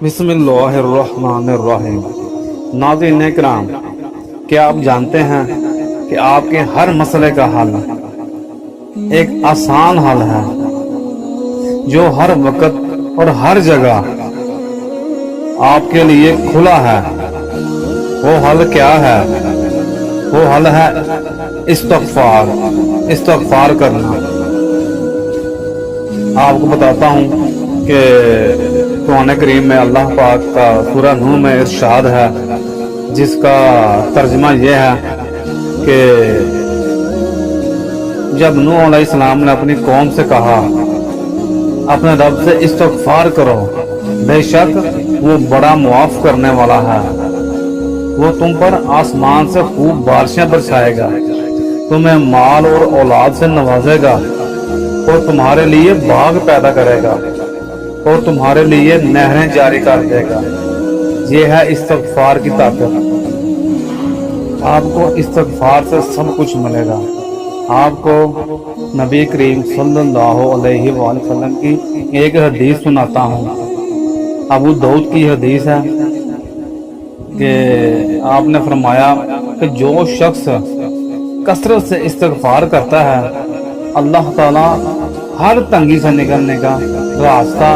بسم اللہ الرحمن الرحیم۔ ناظرین کرام، کیا آپ جانتے ہیں کہ آپ کے ہر مسئلے کا حل ایک آسان حل ہے جو ہر وقت اور ہر جگہ آپ کے لیے کھلا ہے؟ وہ حل کیا ہے؟ وہ حل ہے استغفار کرنا۔ آپ کو بتاتا ہوں کہ قرآن کریم میں اللہ پاک کا سورہ نوح میں ارشاد ہے، جس کا ترجمہ یہ ہے کہ جب نوح علیہ السلام نے اپنی قوم سے کہا اپنے رب سے استغفار کرو، بے شک وہ بڑا معاف کرنے والا ہے، وہ تم پر آسمان سے خوب بارشیں برسائے گا، تمہیں مال اور اولاد سے نوازے گا، اور تمہارے لیے باغ پیدا کرے گا، اور تمہارے لیے نہریں جاری کر دے گا۔ یہ ہے استغفار کی طاقت۔ آپ کو استغفار سے سب کچھ ملے گا۔ آپ کو نبی کریم صلی اللہ علیہ وآلہ وسلم کی ایک حدیث سناتا ہوں۔ ابو داؤد کی حدیث ہے کہ آپ نے فرمایا کہ جو شخص کثرت سے استغفار کرتا ہے، اللہ تعالیٰ ہر تنگی سے نکلنے کا راستہ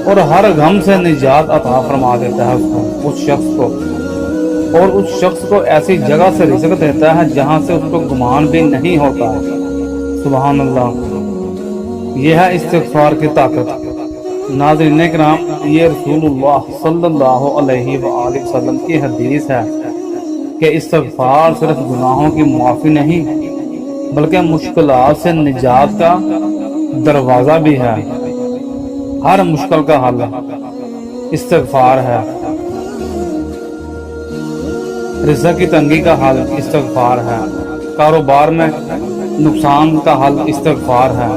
اور ہر غم سے نجات عطا فرما دیتا ہے اس شخص کو، اور اس شخص کو ایسی جگہ سے رزق دیتا ہے جہاں سے اس کو گمان بھی نہیں ہوتا ہے۔ سبحان اللہ، یہ ہے استغفار کی طاقت۔ ناظرین کرام، یہ رسول اللہ صلی اللہ علیہ وآلہ وسلم کی حدیث ہے کہ استغفار صرف گناہوں کی معافی نہیں بلکہ مشکلات سے نجات کا دروازہ بھی ہے۔ ہر مشکل کا حل استغفار ہے۔ رزق کی تنگی کا حل استغفار ہے۔ کاروبار میں نقصان کا حل استغفار ہے۔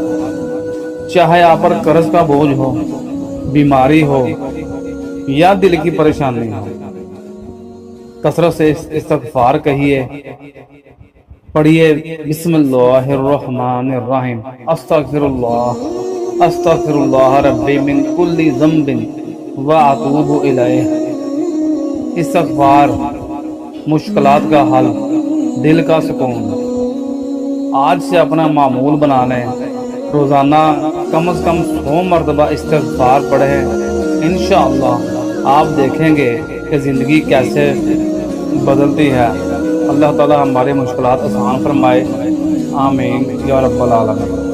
چاہے آپ پر قرض کا بوجھ ہو، بیماری ہو یا دل کی پریشانی ہو، کثرت سے استغفار کہیے، پڑھیے بسم اللہ الرحمن الرحیم، استغفر اللہ ربی من کل ذنب واتوب الیہ۔ استغفار مشکلات کا حل، دل کا سکون۔ آج سے اپنا معمول بنا لیں، روزانہ کم از کم 100 مرتبہ استغفار پڑھیں۔ انشاءاللہ آپ دیکھیں گے کہ زندگی کیسے بدلتی ہے۔ اللہ تعالی ہماری مشکلات آسان فرمائے، آمین یا رب العالمین۔